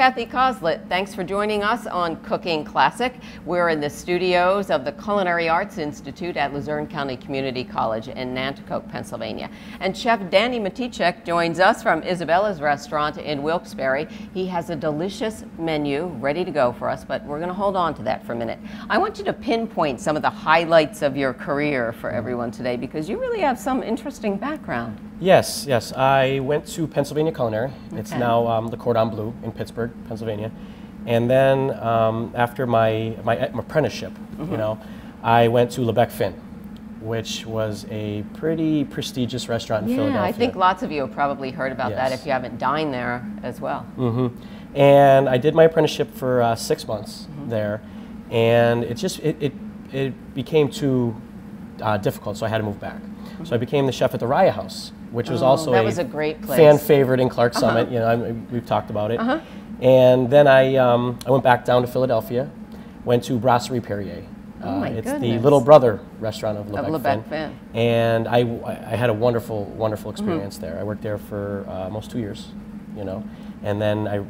Kathy Coslett. Thanks for joining us on Cooking Classic. We're in the studios of the Culinary Arts Institute at Luzerne County Community College in Nanticoke, Pennsylvania. And Chef Danny Matechak joins us from Isabella's restaurant in Wilkes-Barre. He has a delicious menu ready to go for us, but we're going to hold on to that for a minute. I want you to pinpoint some of the highlights of your career for everyone today, because you really have some interesting background. Yes. I went to Pennsylvania Culinary. Okay. It's now the Cordon Bleu in Pittsburgh, Pennsylvania. And then after my apprenticeship, I went to Lebec Fin, which was a pretty prestigious restaurant in Philadelphia. Yeah, I think lots of you have probably heard about that if you haven't dined there as well. And I did my apprenticeship for 6 months there, and it became too difficult, so I had to move back. So I became the chef at the Raya House, which was also a great place. Fan favorite in Clark Summit. We've talked about it. And then I went back down to Philadelphia, went to Brasserie Perrier. It's the little brother restaurant of Lebec Fin. And I had a wonderful experience there. I worked there for almost 2 years, and then I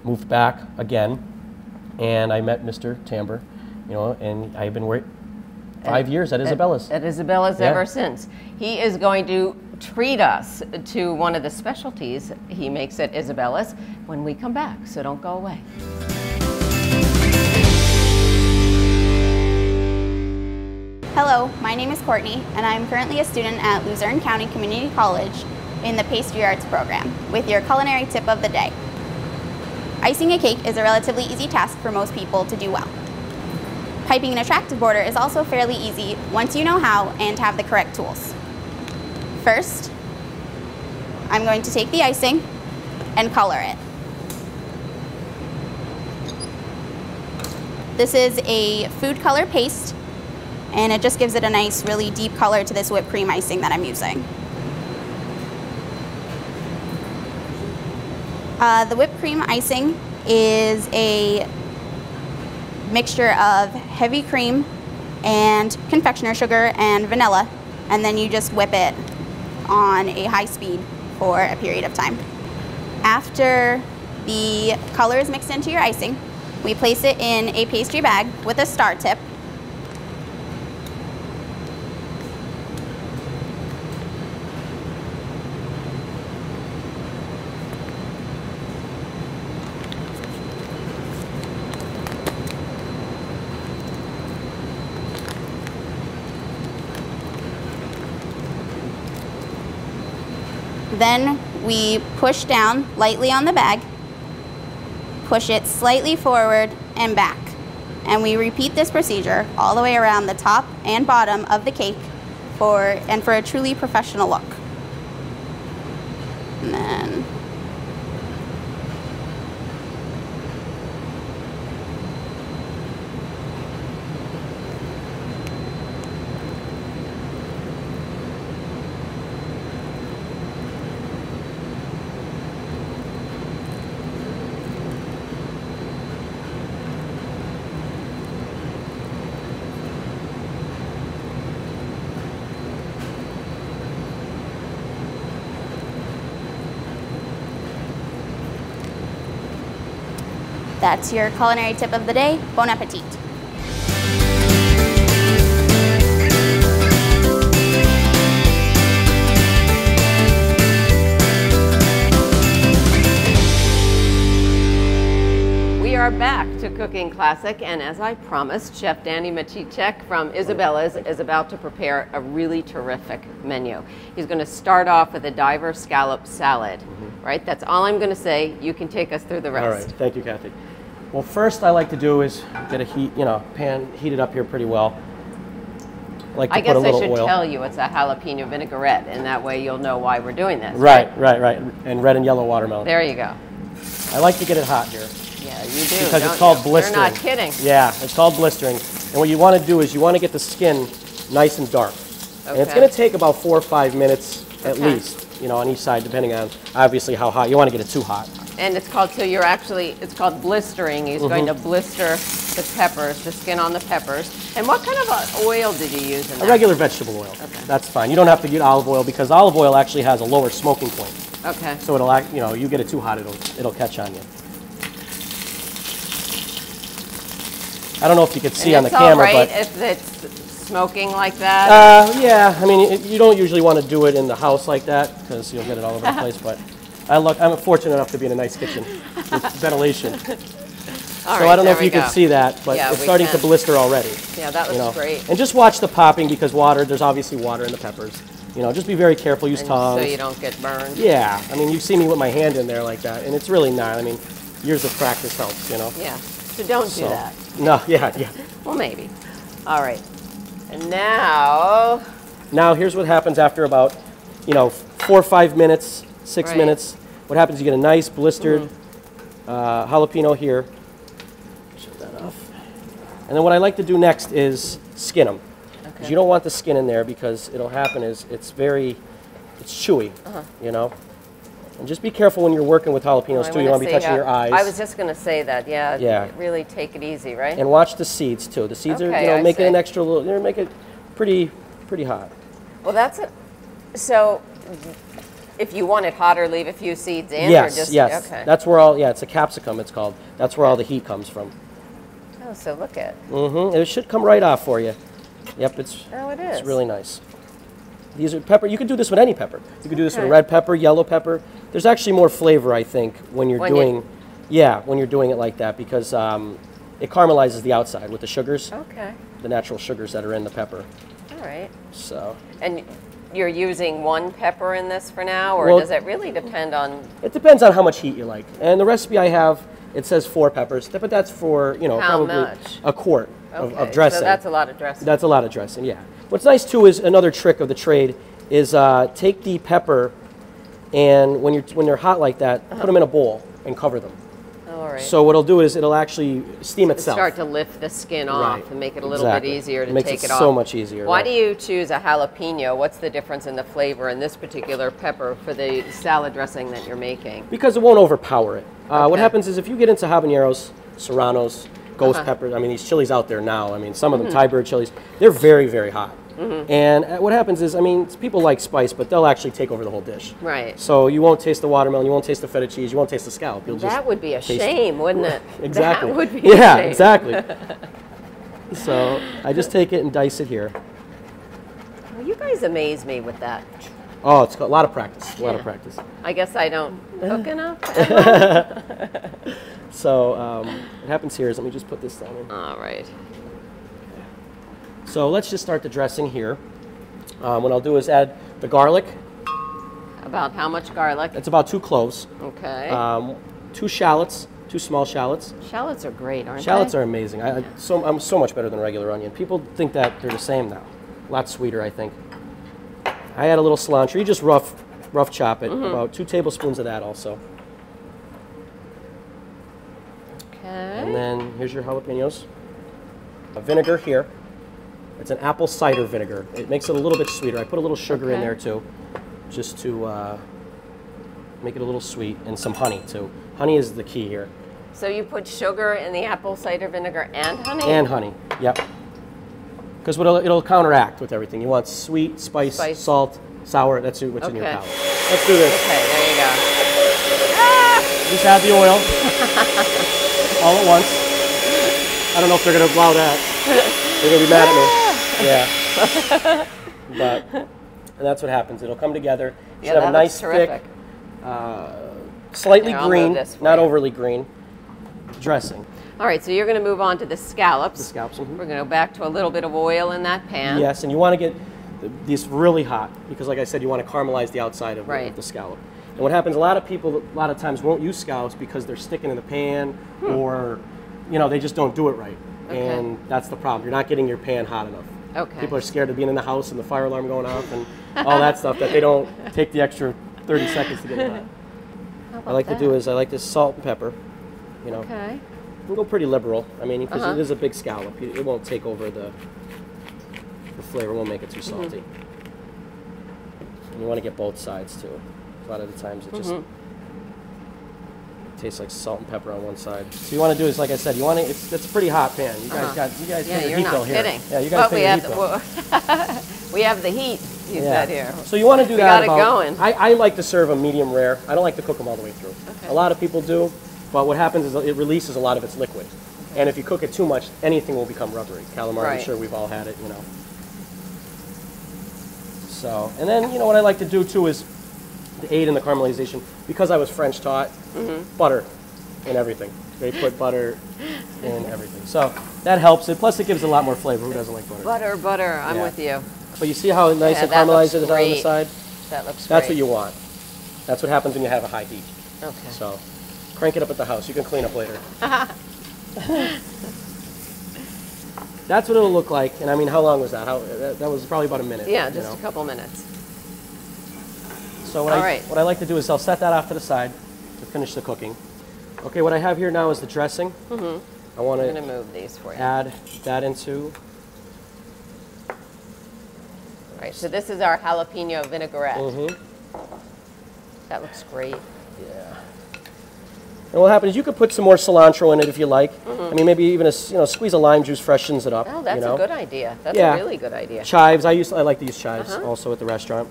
moved back again, and I met Mr. Tamber, and I've been 5 years at Isabella's. At Isabella's ever since. He is going to treat us to one of the specialties he makes at Isabella's when we come back, so don't go away. Hello, my name is Courtney, and I'm currently a student at Luzerne County Community College in the Pastry Arts program with your culinary tip of the day. Icing a cake is a relatively easy task for most people to do well. Piping an attractive border is also fairly easy once you know how and have the correct tools. First, I'm going to take the icing and color it. This is a food color paste, and it just gives it a nice, really deep color to this whipped cream icing that I'm using. The whipped cream icing is a mixture of heavy cream and confectioner sugar and vanilla, and then you just whip it on a high speed for a period of time. After the color is mixed into your icing, we place it in a pastry bag with a star tip. Then we push down lightly on the bag, push it slightly forward and back. And we repeat this procedure all the way around the top and bottom of the cake for a truly professional look. And then that's your culinary tip of the day. Bon appetit. We are back to Cooking Classic, and as I promised, Chef Danny Matechak from Isabella's is about to prepare a really terrific menu. He's going to start off with a diver scallop salad, right? That's all I'm going to say. You can take us through the rest. All right, thank you, Kathy. Well, first I like to do is get a pan heated up here pretty well. I guess I should tell you it's a jalapeno vinaigrette, and that way you'll know why we're doing this. Right. And red and yellow watermelon. There you go. I like to get it hot here. Yeah, you do. Because it's called blistering. You're not kidding. Yeah, it's called blistering. And what you want to do is you want to get the skin nice and dark. Okay. And it's going to take about 4 or 5 minutes at least, on each side, depending on obviously how hot. You want to get it too hot. And it's called, it's called blistering. He's going to blister the peppers, the skin on the peppers. And what kind of oil did you use in that? A regular vegetable oil. Okay. That's fine. You don't have to get olive oil because olive oil actually has a lower smoking point. Okay. So it'll, you get it too hot, it'll catch on you. I don't know if you could see and on the camera, right but if it's smoking like that. yeah. I mean, you don't usually want to do it in the house like that because you'll get it all over the place. But I'm fortunate enough to be in a nice kitchen with ventilation. All so right, I don't know if you go. can see that, but Yeah, it's starting to blister already. Yeah, that looks great. And just watch the popping because there's obviously water in the peppers. Just be very careful, use tongs. So you don't get burned. Yeah, I mean, you see me with my hand in there like that, and it's really not. I mean, years of practice helps, Yeah, so don't do that. No, yeah. Well, maybe. All right, and now... Now, here's what happens after about, 4 or 5 minutes, 6 minutes. What happens, you get a nice blistered jalapeno here. Shut that off. And then what I like to do next is skin them. Okay. You don't want the skin in there because it'll happen is it's chewy, And just be careful when you're working with jalapenos too. You don't want to be touching your eyes. I was just going to say that, yeah. Really take it easy, right? And watch the seeds too. The seeds are, make it an extra little, make it pretty hot. Well, that's it. So, if you want it hotter, leave a few seeds in? Yes, or just, yes. Okay. That's where it's a capsicum it's called. That's where all the heat comes from. Oh, so look at. Mm-hmm. It should come right off for you. Yep, it is. It's really nice. These are pepper. You could do this with any pepper. You could do this with red pepper, yellow pepper. There's actually more flavor, I think, when you're doing it like that because it caramelizes the outside with the sugars. Okay. The natural sugars that are in the pepper. All right. So. And you're using one pepper in this for now, or does it really depend on? It depends on how much heat you like. And the recipe I have, it says 4 peppers, but that's for how probably much? A quart of dressing. So that's a lot of dressing. That's a lot of dressing. Yeah. What's nice too is another trick of the trade is take the pepper and when they're hot like that, put them in a bowl and cover them. All right. So what it'll do is it'll actually steam itself. Start to lift the skin off and make it a little bit easier to take it off. It makes it so much easier. Why do you choose a jalapeno? What's the difference in the flavor in this particular pepper for the salad dressing that you're making? Because it won't overpower it. What happens is if you get into habaneros, serranos, ghost peppers, I mean these chilies out there now, I mean some of them Thai bird chilies, they're very, very hot. And what happens is, I mean, people like spice, but they'll actually take over the whole dish. Right. So you won't taste the watermelon, you won't taste the feta cheese, you won't taste the scallop. You'll that would be a shame, wouldn't it? Exactly. That would be a shame. Exactly. So I just take it and dice it here. Well, you guys amaze me with that. Oh, it's a lot of practice. A lot of practice. I guess I don't cook enough. So what happens here is, let me just put this down in. All right. So let's just start the dressing here. What I'll do is add the garlic. About how much garlic? It's about 2 cloves. Okay. 2 shallots, 2 small shallots. Shallots are great, aren't they? Shallots are amazing. I'm so much better than a regular onion. People think that they're the same now. A lot sweeter, I think. I add a little cilantro. You just rough chop it. About 2 tablespoons of that also. Okay. And then here's your jalapenos. Vinegar here. It's an apple cider vinegar. It makes it a little bit sweeter. I put a little sugar in there too, just to make it a little sweet, and some honey too. Honey is the key here. So you put sugar in the apple cider vinegar and honey? And honey, yep. Because it'll counteract with everything. You want sweet, spice, salt, sour. That's what's in your palate. Let's do this. Okay, there you go. Just add the oil all at once. I don't know if they're going to allow that. They're going to be mad at me. Yeah. And that's what happens. It'll come together. You should have a nice, thick, slightly green, not overly green, dressing. All right, so you're going to move on to the scallops. The scallops. We're going to go back to a little bit of oil in that pan. Yes, and you want to get these really hot because, like I said, you want to caramelize the outside of the scallop. And what happens, a lot of people, a lot of times, won't use scallops because they're sticking in the pan or, they just don't do it right. And that's the problem. You're not getting your pan hot enough. Okay. People are scared of being in the house and the fire alarm going off and all that stuff that they don't take the extra 30 seconds to get it hot. What I like to do is I like to salt and pepper. Okay. We'll go pretty liberal. I mean, because it is a big scallop. It won't take over the flavor. It won't make it too salty. And you want to get both sides too. A lot of the times it just tastes like salt and pepper on one side. So you want to do is, like I said, it's a pretty hot pan. You guys yeah, get you're heat not bill kidding. Here. Yeah, you guys pay the heat bill. We have the heat, you said here. So you want to do that. We got it going. I like to serve them medium rare. I don't like to cook them all the way through. A lot of people do, but what happens is it releases a lot of its liquid. And if you cook it too much, anything will become rubbery. Calamari, Right. I'm sure we've all had it, you know. So, and then, you know, what I like to do too is to aid in the caramelization, because I was French taught, butter in everything. They put butter in everything. So that helps it. Plus it gives it a lot more flavor. Who doesn't like butter? Butter, butter. I'm with you. But you see how nice and caramelized it is on the side? That looks great. That's what you want. That's what happens when you have a high heat. Okay. So crank it up at the house. You can clean up later. That's what it'll look like. And I mean, how long was that? That was probably about a minute. Yeah, just a couple minutes. So what I like to do is I'll set that off to the side to finish the cooking. Okay, what I have here now is the dressing. I want to move these for you. Add that into. Right, so this is our jalapeno vinaigrette. That looks great. Yeah. And what happens is you could put some more cilantro in it if you like. I mean, maybe even a squeeze of lime juice freshens it up. Oh, that's a good idea. That's a really good idea. Chives. I like to use chives also at the restaurant.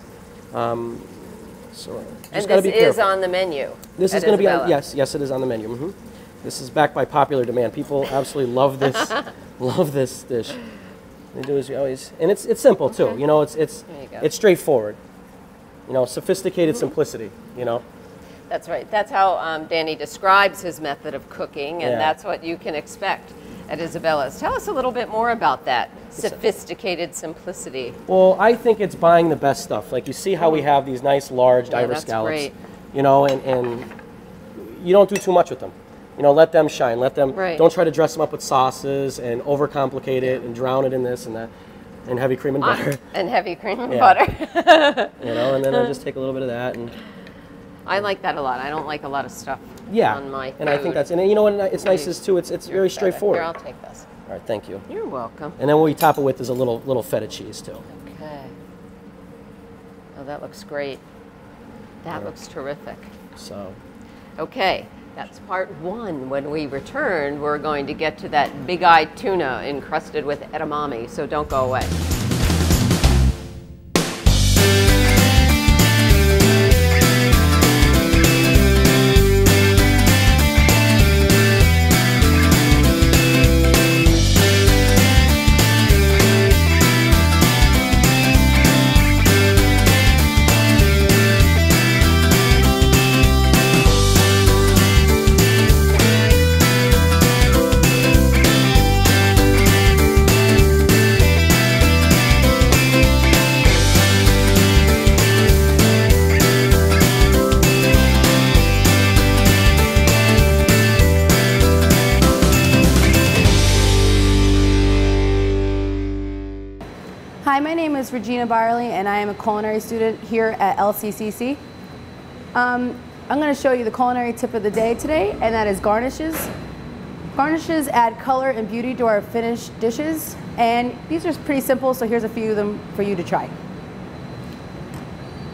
So and this is on the menu. This is going to be on, yes, it is on the menu. This is backed by popular demand. People absolutely love this, love this dish. They do as we always, and it's simple too. You know, it's straightforward. You know, sophisticated simplicity. You know. That's right. That's how Danny describes his method of cooking, and that's what you can expect at Isabella's. Tell us a little bit more about that sophisticated simplicity. Well, I think it's buying the best stuff. Like you see how we have these nice large diver scallops. Great. You know, and you don't do too much with them. You know, let them shine. Let them. Don't try to dress them up with sauces and overcomplicate it and drown it in this and that, and heavy cream and butter. And heavy cream and butter. You know, and then I just take a little bit of that and. I like that a lot. I don't like a lot of stuff on my food. And I think that's, and you know what it's nice is too, it's very straightforward. Here, I'll take this. All right, thank you. You're welcome. And then what we top it with is a little feta cheese too. Okay. Oh, that looks great. That looks terrific. So. Okay, that's part one. When we return, we're going to get to that big-eyed tuna encrusted with edamame, so don't go away. Hi, my name is Regina Byerly, and I am a culinary student here at LCCC. I'm going to show you the culinary tip of the day today, and that is garnishes. Garnishes add color and beauty to our finished dishes, and these are pretty simple, so here's a few of them for you to try.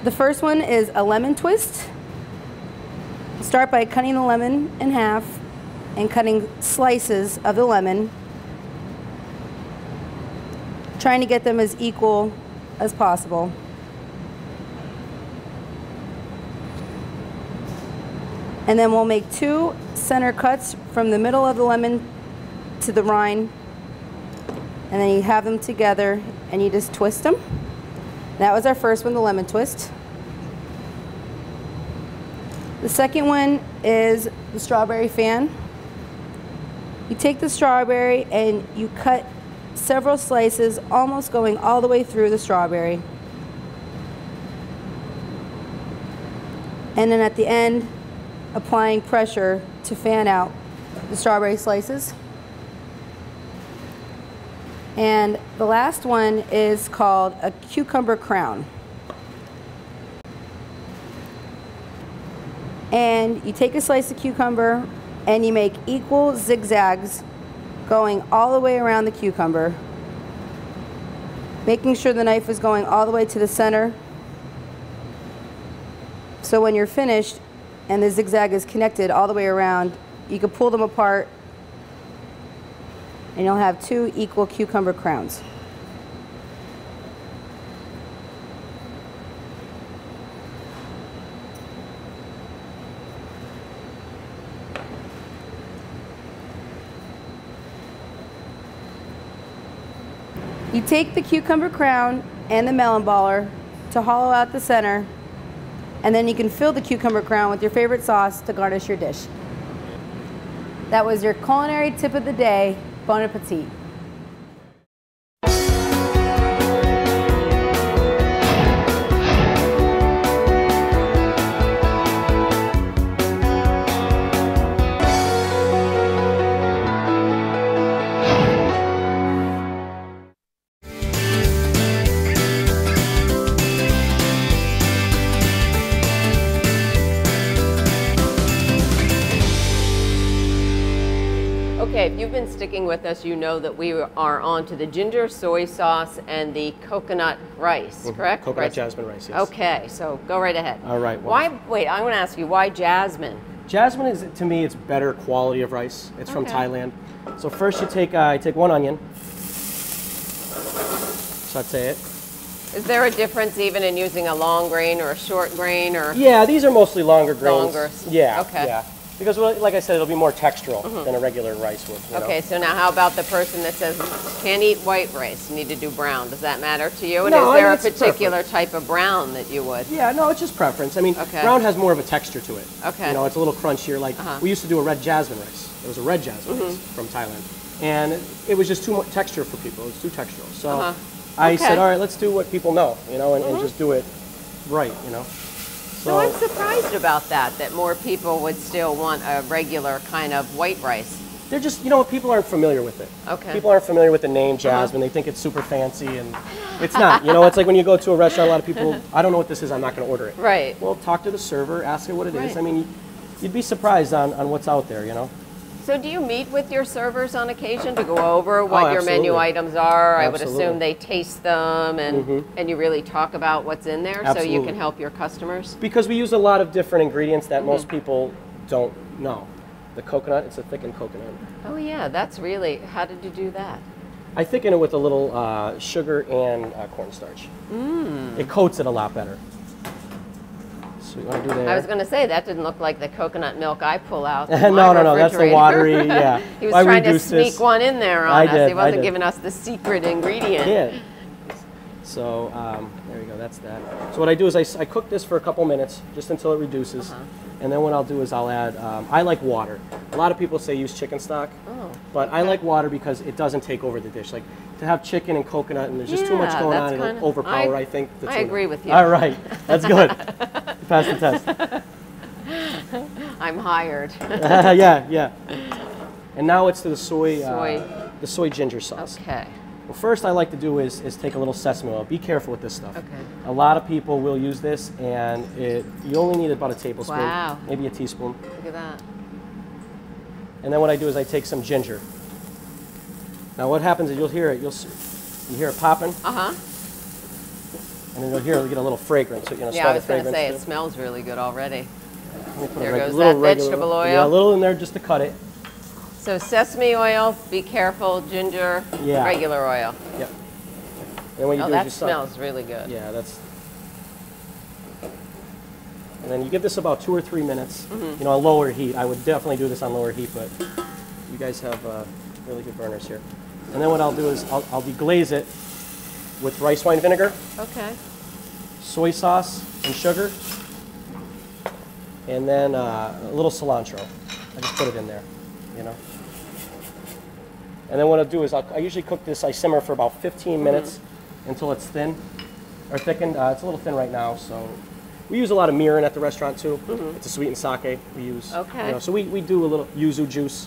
The first one is a lemon twist. Start by cutting the lemon in half and cutting slices of the lemon, trying to get them as equal as possible. And then we'll make 2 center cuts from the middle of the lemon to the rind, and then you have them together and you just twist them. That was our first one, the lemon twist. The second one is the strawberry fan. You take the strawberry and you cut several slices, almost going all the way through the strawberry. And then at the end, applying pressure to fan out the strawberry slices. And the last one is called a cucumber crown. And you take a slice of cucumber and you make equal zigzags going all the way around the cucumber, making sure the knife is going all the way to the center. So when you're finished and the zigzag is connected all the way around, you can pull them apart and you'll have 2 equal cucumber crowns. You take the cucumber crown and the melon baller to hollow out the center, and then you can fill the cucumber crown with your favorite sauce to garnish your dish. That was your culinary tip of the day. Bon appetit. Okay, if you've been sticking with us, you know that we are on to the ginger soy sauce and the coconut rice, correct? Coconut jasmine rice, yes. Okay, so go right ahead. All right. Why? Wait, I want to ask you, why jasmine? Jasmine is, to me, it's better quality of rice. It's from Thailand. So first you take, take one onion, saute it. Is there a difference even in using a long grain or a short grain, or? Yeah, these are mostly longer grains. Longer. Yeah. Okay. Yeah. Because, like I said, it'll be more textural than a regular rice would. You okay, know? so now how about the person that says, can't eat white rice, need to do brown? Does that matter to you? And No, is there I a mean, particular type of brown that you would? Yeah, no, it's just preference. I mean, brown has more of a texture to it. Okay. You know, it's a little crunchier. Like, we used to do a red jasmine rice. It was a red jasmine rice from Thailand. And it was just too much texture for people. It was too textural. So I said, all right, let's do what people know, you know, and just do it right, you know. So I'm surprised about that more people would still want a regular kind of white rice. They're just, you know, people aren't familiar with it. Okay. People aren't familiar with the name jasmine. They think it's super fancy, and it's not. You know, it's like when you go to a restaurant, a lot of people, I don't know what this is, I'm not going to order it. Right. Well, talk to the server, ask her what it is. I mean, you'd be surprised on what's out there, you know. So do you meet with your servers on occasion to go over what your menu items are? I would assume they taste them and you really talk about what's in there so you can help your customers? Because we use a lot of different ingredients that most people don't know. The coconut, it's a thickened coconut. Oh yeah, that's really, how did you do that? I thicken it with a little sugar and cornstarch. It coats it a lot better. So you want to do that. I was going to say, that didn't look like the coconut milk I pull out. No, that's the watery, yeah. He was trying to sneak one in there on us. He wasn't giving us the secret ingredient. Yeah. So there you go, that's that. So what I do is I cook this for a couple minutes, just until it reduces. And then what I'll do is I'll add, I like water. A lot of people say use chicken stock, but I like water because it doesn't take over the dish. Like to have chicken and coconut and there's just too much going on, it'll overpower, I think, the tuna. I agree with you. All right, that's good. You passed the test. I'm hired. Yeah. And now it's to the soy ginger sauce. Okay. Well, first I like to do is take a little sesame oil. Be careful with this stuff. Okay. A lot of people will use this, and you only need about a tablespoon, maybe a teaspoon. Look at that. And then what I do is I take some ginger. Now what happens is you'll hear it. You hear it popping. And then you'll get a little fragrance. So, yeah, I was going to say it smells really good already. There goes that vegetable oil. Yeah, a little in there just to cut it. So sesame oil, be careful, ginger, regular oil. Yep. And when you do that smells really good. Yeah, that's. And then you give this about 2 or 3 minutes. You know, on lower heat. I would definitely do this on lower heat, but you guys have really good burners here. And then what I'll do is I'll deglaze it with rice wine vinegar. Okay. Soy sauce and sugar. And then a little cilantro. I just put it in there, you know. And then what I'll do is I usually cook this, I simmer for about 15 minutes until it's thin, or thickened. It's a little thin right now, so. We use a lot of mirin at the restaurant too. It's a sweetened sake we use. Okay. You know, so we do a little yuzu juice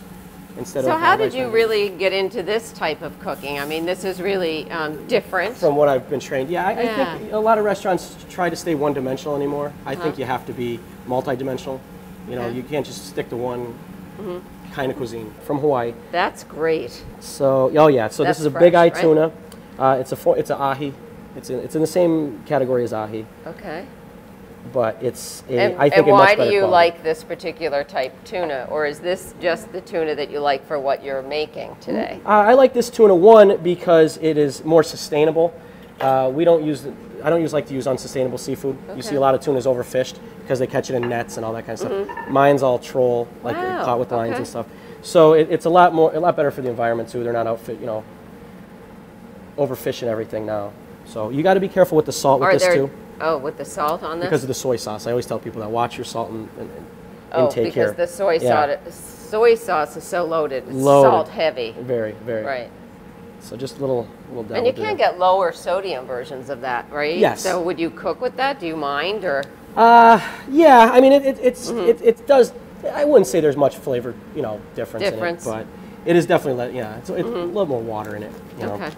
instead of. So how did you really get into this type of cooking? I mean, this is really different. From what I've been trained. Yeah, I think a lot of restaurants try to stay one-dimensional anymore. I think you have to be multi-dimensional. You know, you can't just stick to one kind of cuisine. From Hawaii. That's great. So, so this is a big eye tuna. It's an ahi. It's in the same category as ahi. Okay. But it's I think. And why do you like this particular type tuna, or is this just the tuna that you like for what you're making today? I like this tuna, one, because it is more sustainable. I don't like to use unsustainable seafood. You see a lot of tunas overfished because they catch it in nets and all that kind of stuff. Mine's all troll, like caught with lines and stuff. So it's a lot better for the environment too. They're not outfit, you know. overfish and everything now. So you got to be careful with the salt with this too. Oh, with the salt on this? Because of the soy sauce. I always tell people that watch your salt and oh, intake here. because the soy sauce is so loaded. It's salt heavy. Very, very. Right. So just a little dabble. And you can get lower sodium versions of that, right? Yes. So would you cook with that? Do you mind or? Yeah. I mean, it does. I wouldn't say there's much flavor, difference in it, but it is definitely, it's a little more water in it. Okay.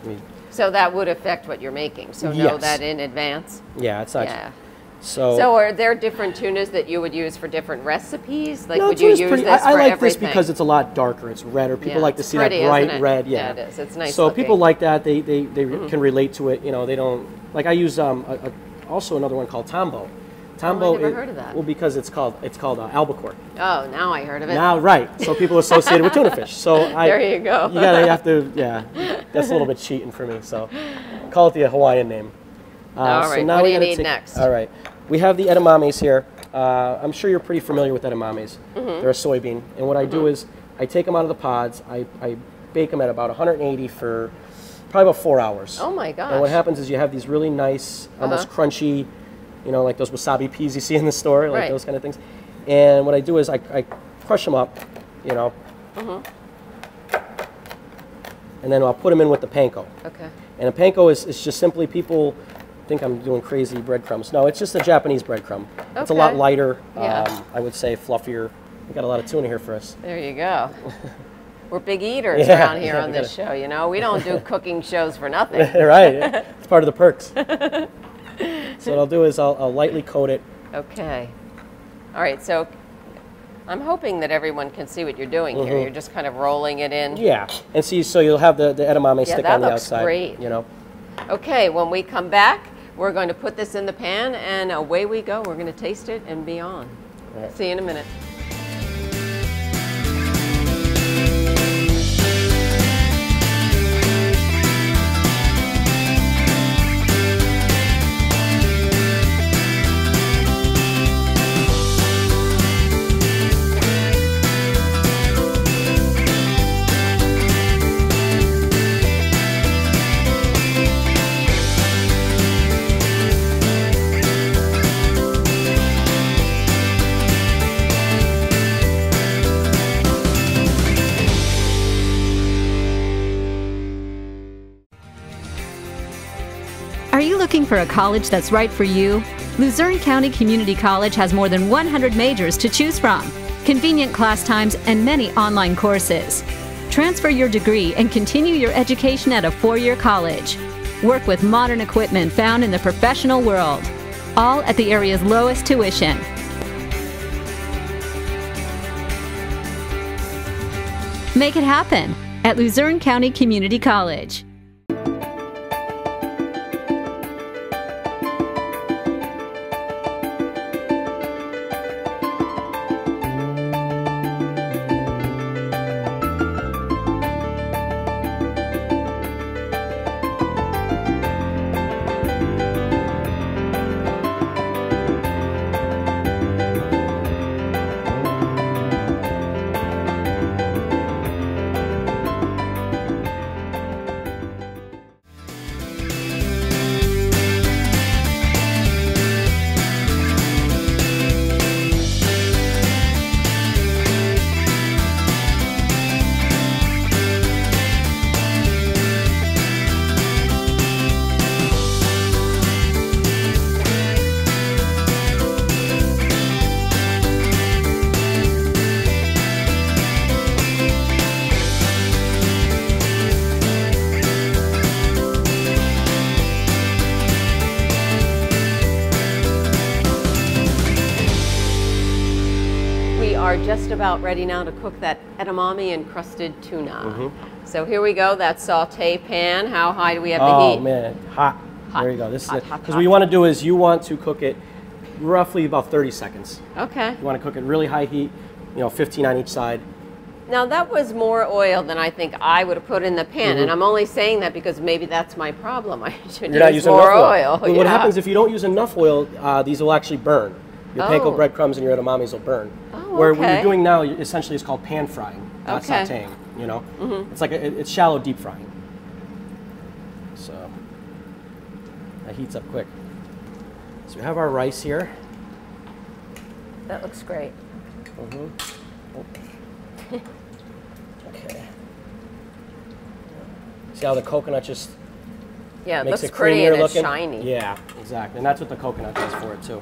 So that would affect what you're making. So know that in advance. Yeah, it's not. Yeah. So are there different tunas that you would use for different recipes? Like, no, would you use this I for like everything? this because it's a lot darker. It's redder. People like to see pretty, that bright isn't it? red. Yeah, it is. It's nice. So looking. people like that. They can relate to it. They don't like. I use also another one called Tombo. Tombo. I never heard of that. Well, because it's called albacore. Oh, now I heard of it. Now, right. So people associate it with tuna fish. So there you go. You have to. Yeah, that's a little bit cheating for me. So call it the Hawaiian name. All right. So now what do you need next? All right. We have the edamames here. I'm sure you're pretty familiar with edamames. They're a soybean. And what I do is I take them out of the pods. I bake them at about 180 for probably about 4 hours. Oh my gosh. And what happens is you have these really nice, almost crunchy, like those wasabi peas you see in the store, like those kind of things. And what I do is I crush them up, and then I'll put them in with the panko. Okay. And a panko is just simply people think I'm doing crazy breadcrumbs. No, it's just a Japanese breadcrumb. Okay. It's a lot lighter, I would say fluffier. We got a lot of tuna here for us. There you go. We're big eaters around here on this show, We don't do cooking shows for nothing. Right, it's part of the perks. So what I'll do is I'll lightly coat it. Okay. All right, so I'm hoping that everyone can see what you're doing here. You're just kind of rolling it in. Yeah, and see, so you'll have the edamame stick on the outside. Great. Okay, when we come back, we're going to put this in the pan, and away we go. We're going to taste it and be on. Right. See you in a minute. Are you looking for a college that's right for you? Luzerne County Community College has more than 100 majors to choose from, convenient class times, and many online courses. Transfer your degree and continue your education at a four-year college. Work with modern equipment found in the professional world, all at the area's lowest tuition. Make it happen at Luzerne County Community College. Just about ready now to cook that edamame-encrusted tuna. So here we go, that saute pan. How high do we have the heat? Oh man, hot. There you go. This is it. Because what you want to do is you want to cook it roughly about 30 seconds. Okay. You want to cook it really high heat, 15 on each side. Now that was more oil than I think I would have put in the pan, and I'm only saying that because maybe that's my problem. I should use more oil. Well, what happens if you don't use enough oil, these will actually burn. Your panko breadcrumbs and your edamames will burn. Where what you're doing now essentially is called pan frying, not sauteing. It's like it's shallow deep frying. So that heats up quick. So we have our rice here. That looks great. Okay. See how the coconut just makes it pretty creamier and looking? It's shiny. Yeah, exactly. And that's what the coconut does for it too.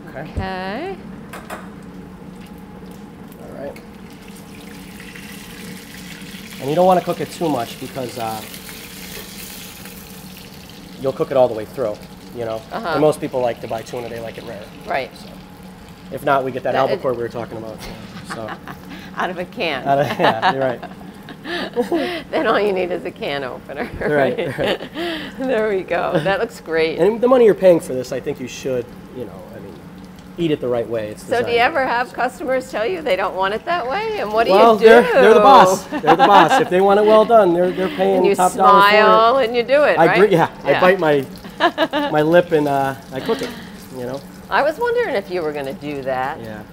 Okay. All right. And you don't want to cook it too much because you'll cook it all the way through, you know. And most people like to buy tuna, they like it rare. Right. So, if not, we get that albacore we were talking about. So. Out of a can. Yeah, you're right. Then all you need is a can opener. Right. There we go. That looks great. And the money you're paying for this, I think you should, you know, I mean, eat it the right way. It's so do you ever have customers tell you they don't want it that way? And what do well, you do? They're the boss. They're the boss. If they want it well done, they're paying and you top dollar for it. smile and you do it, right? I bite my lip and I cook it, you know. I was wondering if you were going to do that. Yeah.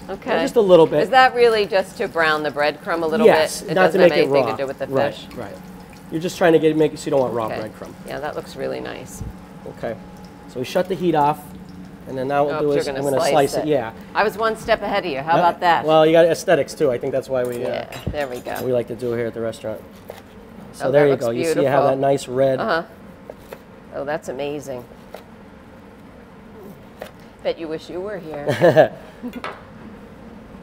Okay. Well, just a little bit. Is that really just to brown the breadcrumb a little yes, bit? It not doesn't to make have anything it raw. to do with the right, fish? Right. You're just trying to make it so you don't want raw Okay. breadcrumb. Yeah, that looks really nice. Okay. So we shut the heat off, and then now what we'll do is I'm going to slice it. Yeah. I was one step ahead of you. How about that? Well, you got aesthetics too. I think that's why we there we go. we like to do here at the restaurant. So Oh, there that you looks go. You see you have that nice red. Oh, that's amazing. Bet you wish you were here.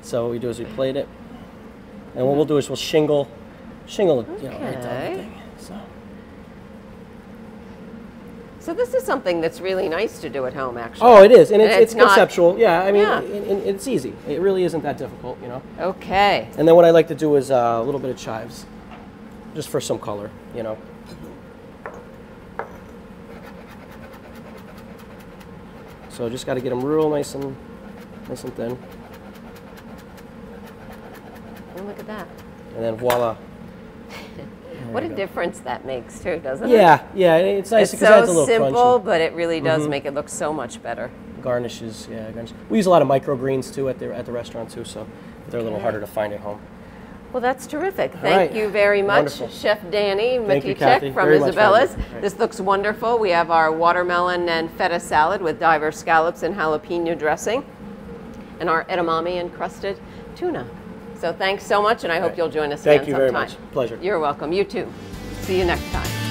So what we do is we plate it, and what we'll do is we'll shingle, you know, right down the thing. So this is something that's really nice to do at home, actually. Oh, it is, and it's not- conceptual. Yeah, I mean, Yeah. it's easy. It really isn't that difficult, you know. Okay. And then what I like to do is a little bit of chives, just for some color, you know. So just got to get them real nice and thin, Oh, look at that. and then voila. What a difference that makes, too, doesn't it? Yeah, it's nice It's because that's a so little simple, crunchy. but it really does make it look so much better. Garnishes, yeah. Garnish. We use a lot of microgreens too at the restaurant too, so they're a little harder to find at home. Well, that's terrific. Thank right. you very much, Wonderful. Chef Danny Thank you, Kathy. Matechak from Very much, Isabella's. Kathy. Right. This looks wonderful. We have our watermelon and feta salad with diverse scallops and jalapeno dressing, and our edamame-crusted tuna. So thanks so much, and I hope you'll join us again sometime. Thank you very much. Pleasure. You're welcome. You too. See you next time.